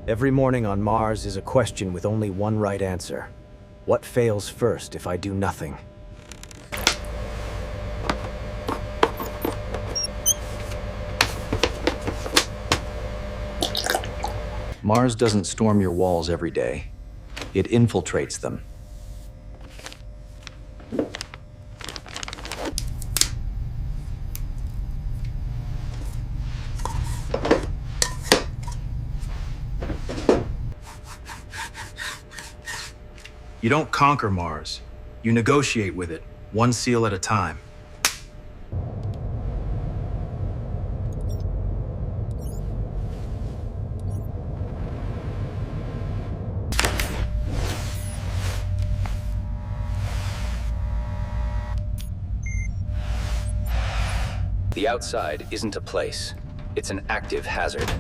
Every morning on Mars is a question with only one right answer. What fails first if I do nothing? Mars doesn't storm your walls every day. It infiltrates them. You don't conquer Mars. You negotiate with it, one seal at a time. The outside isn't a place. It's an active hazard.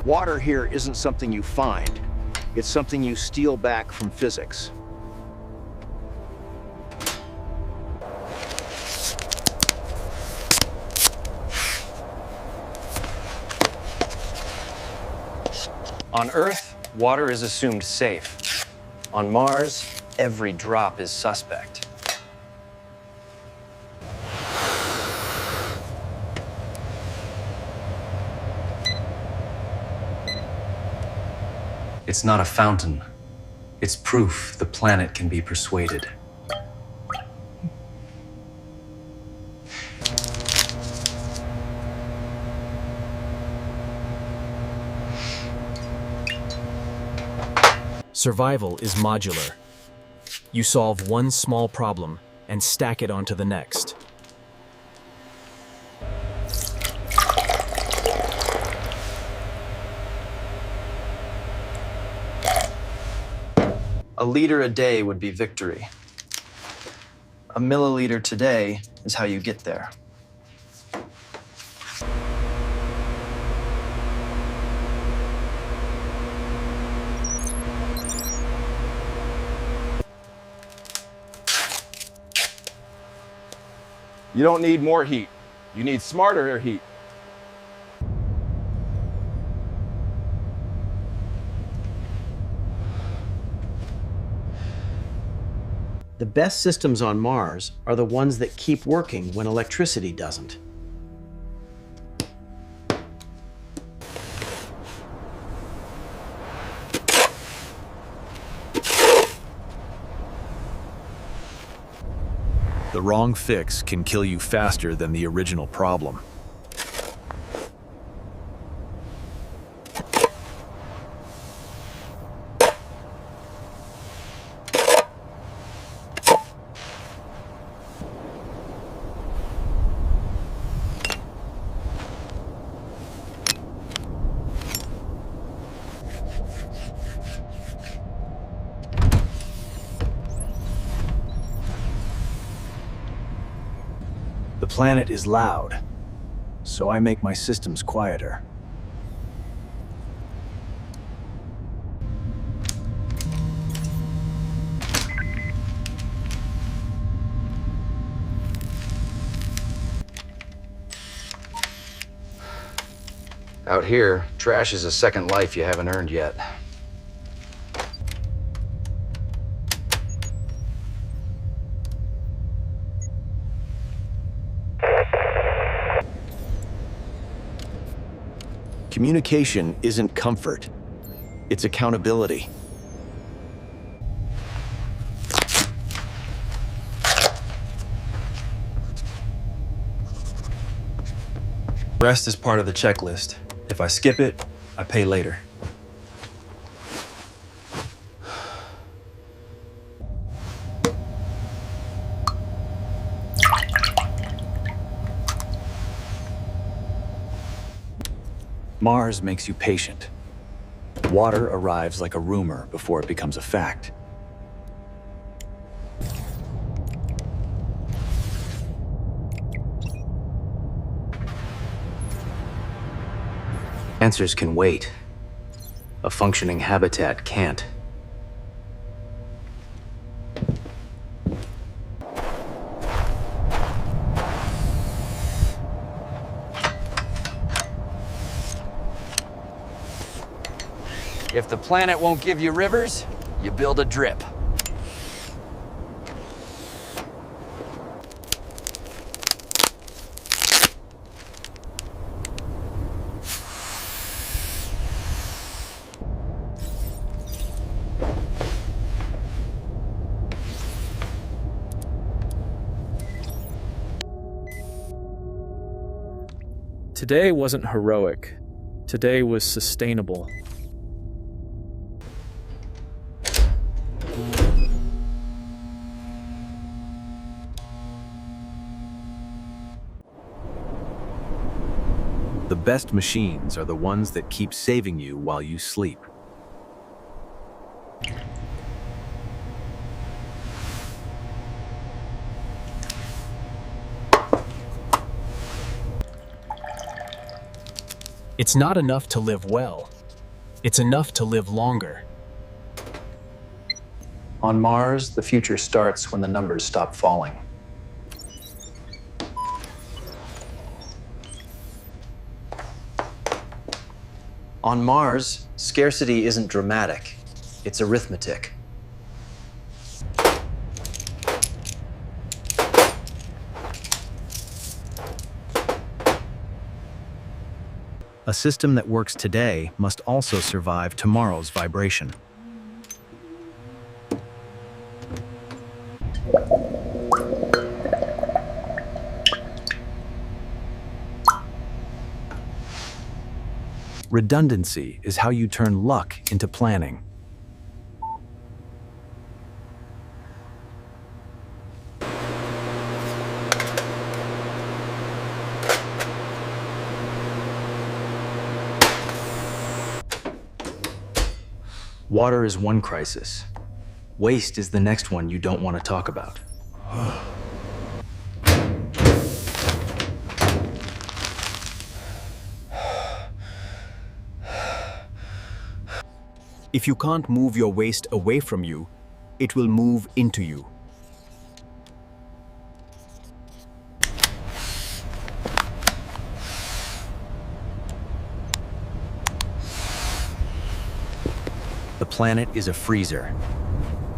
Water here isn't something you find. It's something you steal back from physics. On Earth, water is assumed safe. On Mars, every drop is suspect. It's not a fountain. It's proof the planet can be persuaded. Survival is modular. You solve one small problem and stack it onto the next. A liter a day would be victory. A milliliter today is how you get there. You don't need more heat. You need smarter heat. The best systems on Mars are the ones that keep working when electricity doesn't. The wrong fix can kill you faster than the original problem. The planet is loud, so I make my systems quieter. Out here, trash is a second life you haven't earned yet. Communication isn't comfort, it's accountability. Rest is part of the checklist. If I skip it, I pay later. Mars makes you patient. Water arrives like a rumor before it becomes a fact. Answers can wait. A functioning habitat can't. If the planet won't give you rivers, you build a drip. Today wasn't heroic. Today was sustainable. The best machines are the ones that keep saving you while you sleep. It's not enough to live well. It's enough to live longer. On Mars, the future starts when the numbers stop falling. On Mars, scarcity isn't dramatic, it's arithmetic. A system that works today must also survive tomorrow's vibration. Redundancy is how you turn luck into planning. Water is one crisis. Waste is the next one you don't want to talk about. If you can't move your waste away from you, it will move into you. The planet is a freezer.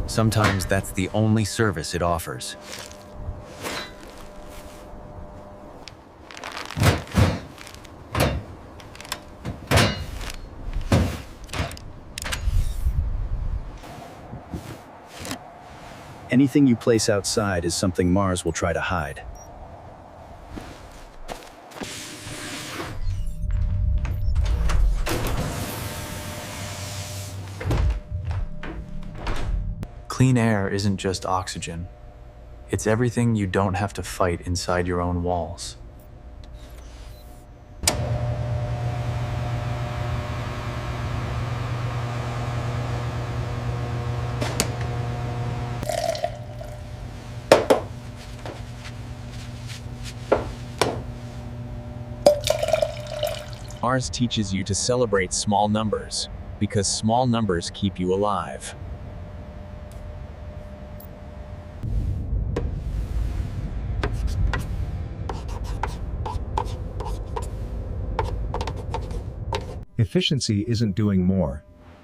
Sometimes that's the only service it offers. Anything you place outside is something Mars will try to hide. Clean air isn't just oxygen. It's everything you don't have to fight inside your own walls. Mars teaches you to celebrate small numbers, because small numbers keep you alive. Efficiency isn't doing more.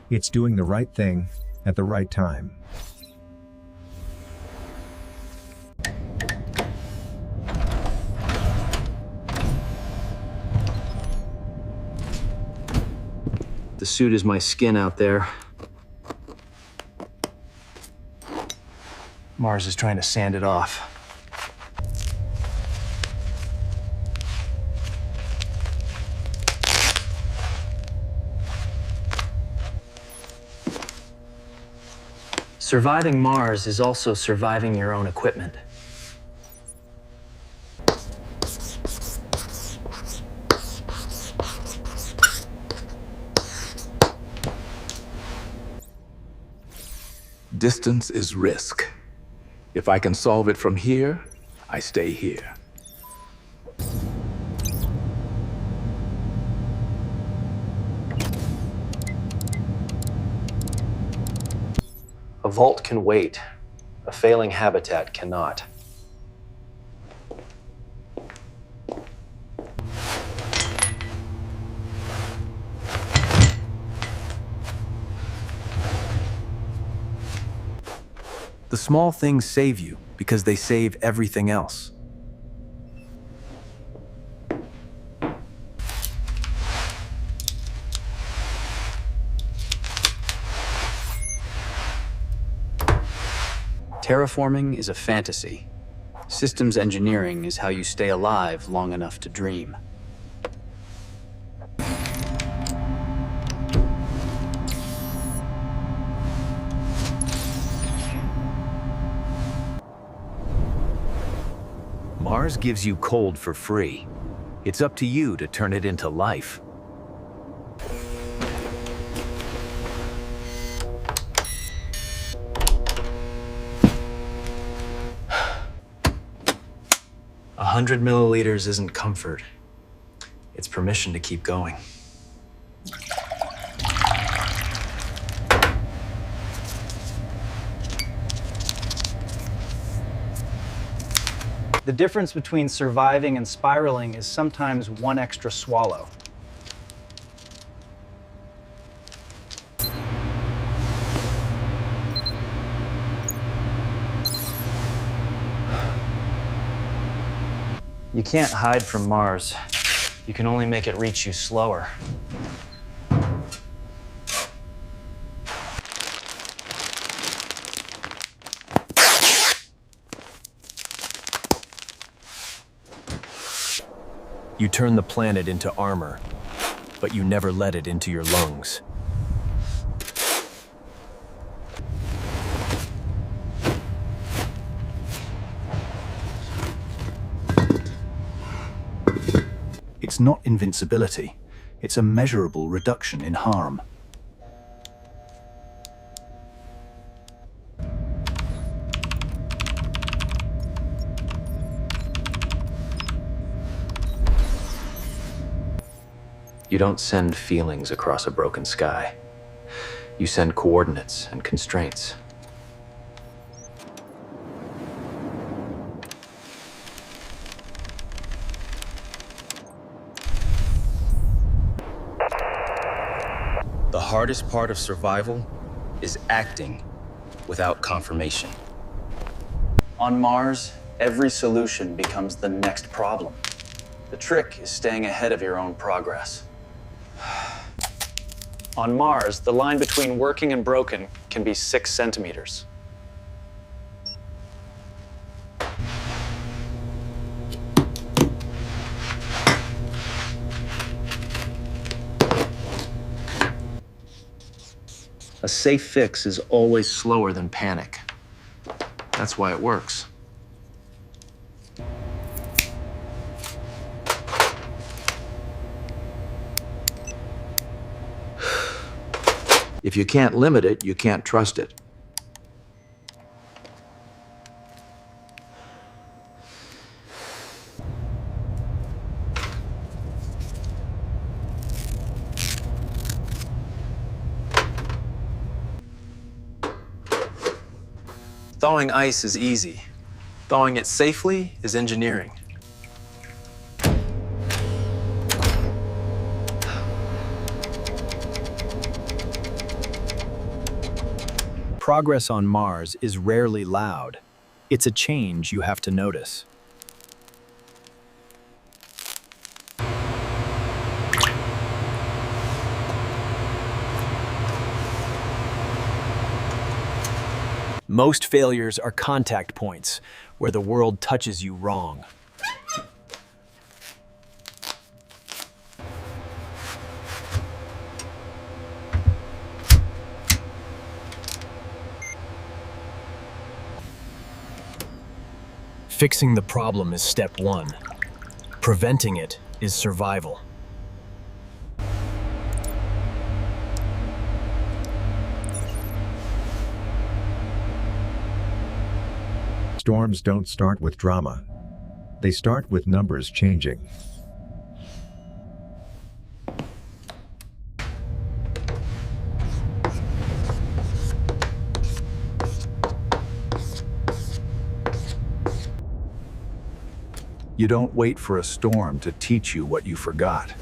It's doing the right thing at the right time. The suit is my skin out there. Mars is trying to sand it off. Surviving Mars is also surviving your own equipment. Distance is risk. If I can solve it from here, I stay here. A vault can wait. A failing habitat cannot. The small things save you because they save everything else. Terraforming is a fantasy. Systems engineering is how you stay alive long enough to dream. Mars gives you cold for free. It's up to you to turn it into life. 100 milliliters isn't comfort. It's permission to keep going. The difference between surviving and spiraling is sometimes one extra swallow. You can't hide from Mars. You can only make it reach you slower. You turn the planet into armor, but you never let it into your lungs. It's not invincibility. It's a measurable reduction in harm. You don't send feelings across a broken sky. You send coordinates and constraints. The hardest part of survival is acting without confirmation. On Mars, every solution becomes the next problem. The trick is staying ahead of your own progress. On Mars, the line between working and broken can be 6 centimeters. A safe fix is always slower than panic. That's why it works. If you can't limit it, you can't trust it. Thawing ice is easy. Thawing it safely is engineering. Progress on Mars is rarely loud. It's a change you have to notice. Most failures are contact points, where the world touches you wrong. Fixing the problem is step 1. Preventing it is survival. Storms don't start with drama. They start with numbers changing. You don't wait for a storm to teach you what you forgot.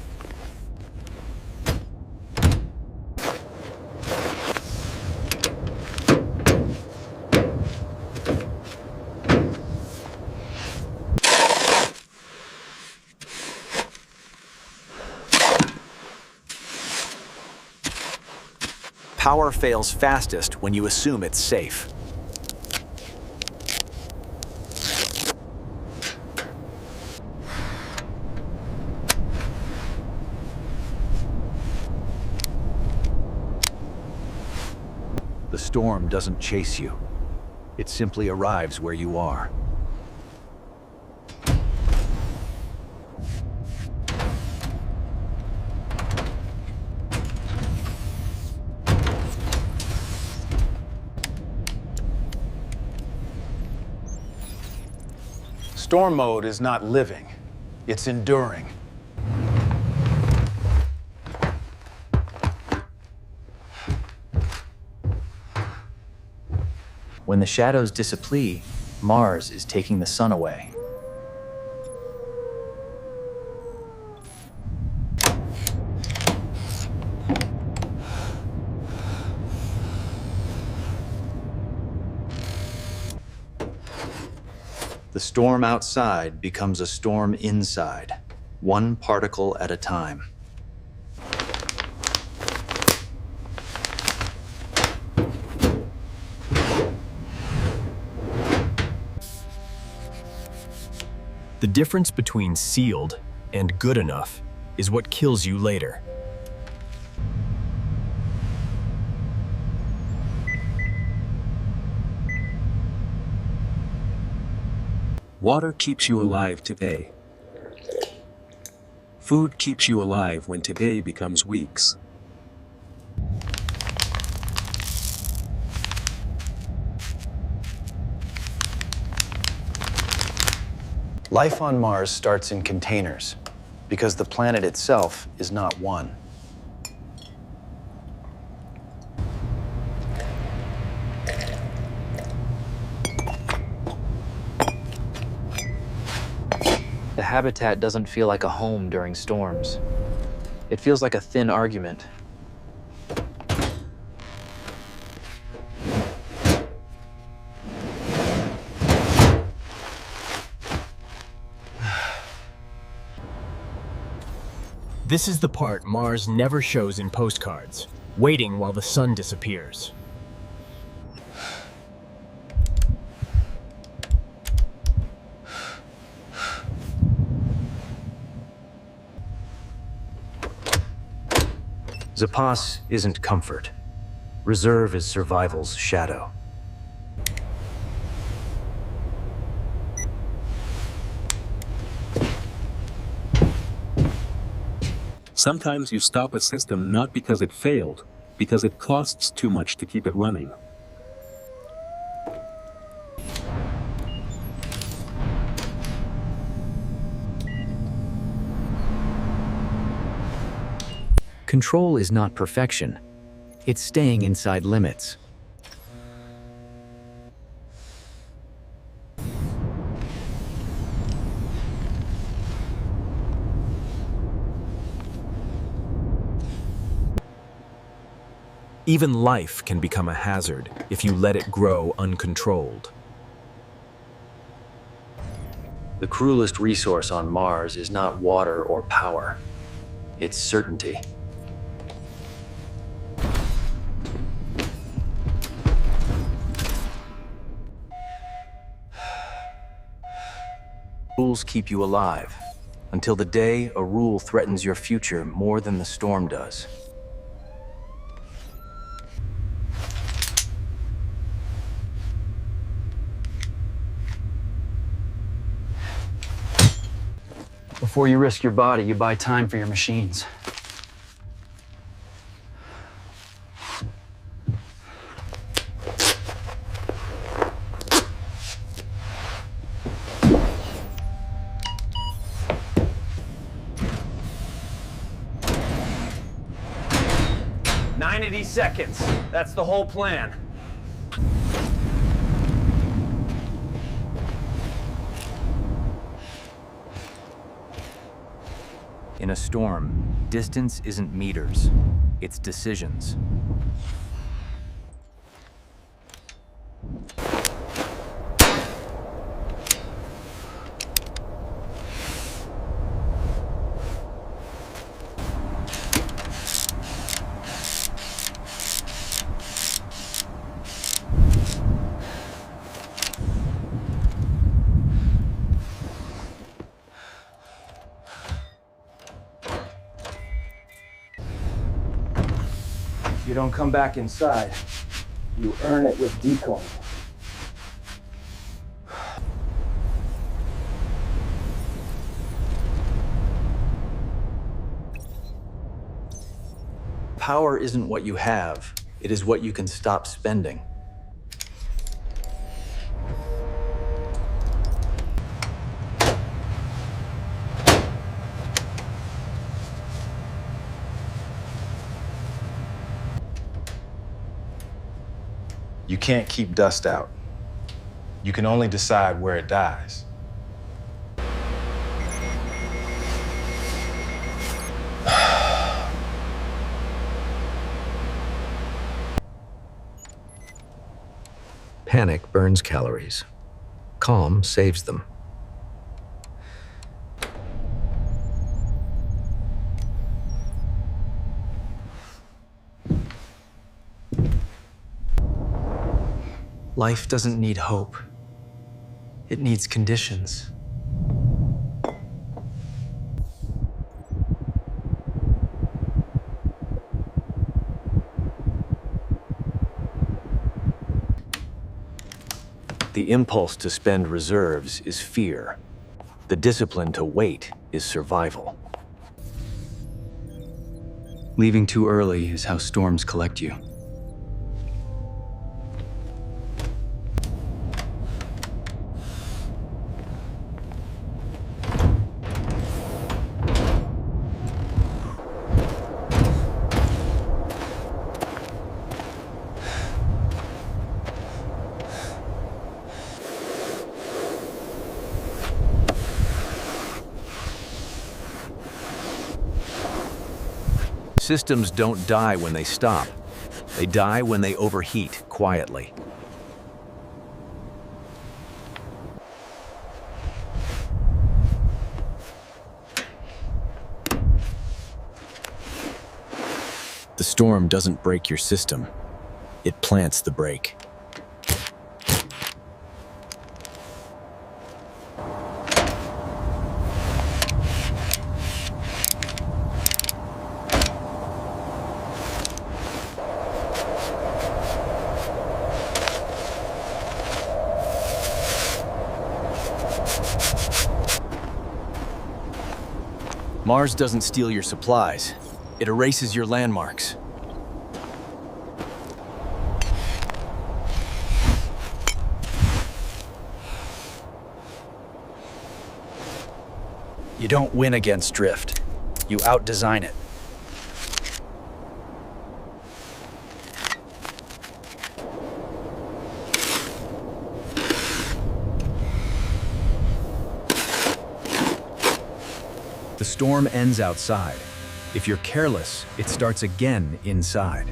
Power fails fastest when you assume it's safe. The storm doesn't chase you. It simply arrives where you are. Storm mode is not living, it's enduring. When the shadows disappear, Mars is taking the sun away. The storm outside becomes a storm inside, one particle at a time. The difference between sealed and good enough is what kills you later. Water keeps you alive today. Food keeps you alive when today becomes weeks. Life on Mars starts in containers because the planet itself is not one. The habitat doesn't feel like a home during storms. It feels like a thin argument. This is the part Mars never shows in postcards, waiting while the sun disappears. Zapas isn't comfort. Reserve is survival's shadow. Sometimes you stop a system not because it failed, because it costs too much to keep it running. Control is not perfection. It's staying inside limits. Even life can become a hazard if you let it grow uncontrolled. The cruelest resource on Mars is not water or power. It's certainty. Rules keep you alive, until the day a rule threatens your future more than the storm does. Before you risk your body, you buy time for your machines. 90 seconds. That's the whole plan. In a storm, distance isn't meters, it's decisions. You don't come back inside. You earn it with decoying. Power isn't what you have, it is what you can stop spending. You can't keep dust out. You can only decide where it dies. Panic burns calories. Calm saves them. Life doesn't need hope. It needs conditions. The impulse to spend reserves is fear. The discipline to wait is survival. Leaving too early is how storms collect you. Systems don't die when they stop. They die when they overheat quietly. The storm doesn't break your system. It plants the break. Mars doesn't steal your supplies. It erases your landmarks. You don't win against drift. You out-design it. The storm ends outside. If you're careless, it starts again inside.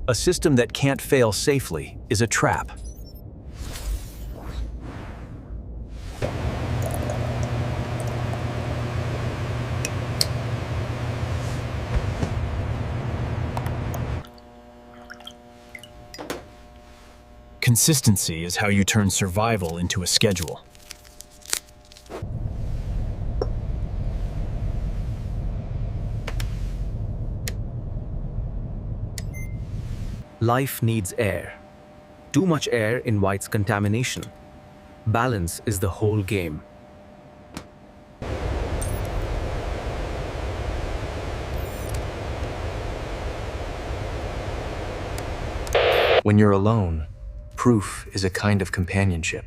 A system that can't fail safely is a trap. Consistency is how you turn survival into a schedule. Life needs air. Too much air invites contamination. Balance is the whole game. When you're alone, proof is a kind of companionship.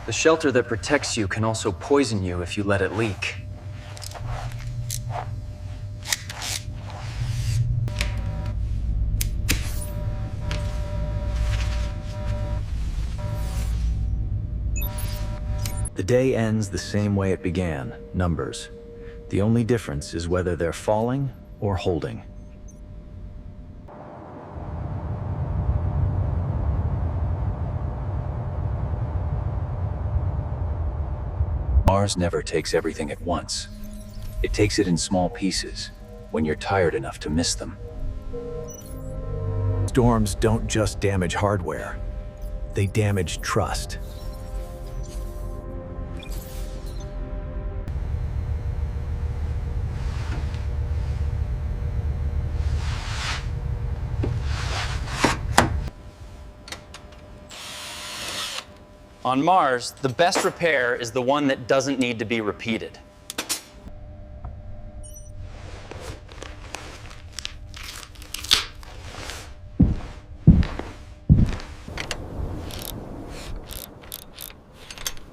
The shelter that protects you can also poison you if you let it leak. The day ends the same way it began, numbers. The only difference is whether they're falling or holding. Mars never takes everything at once. It takes it in small pieces, when you're tired enough to miss them. Storms don't just damage hardware, they damage trust. On Mars, the best repair is the one that doesn't need to be repeated.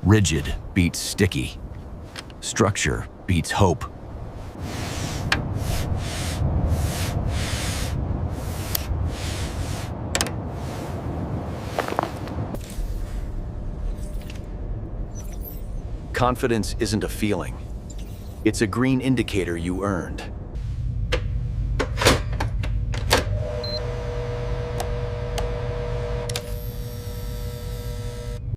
Rigid beats sticky. Structure beats hope. Confidence isn't a feeling. It's a green indicator you earned.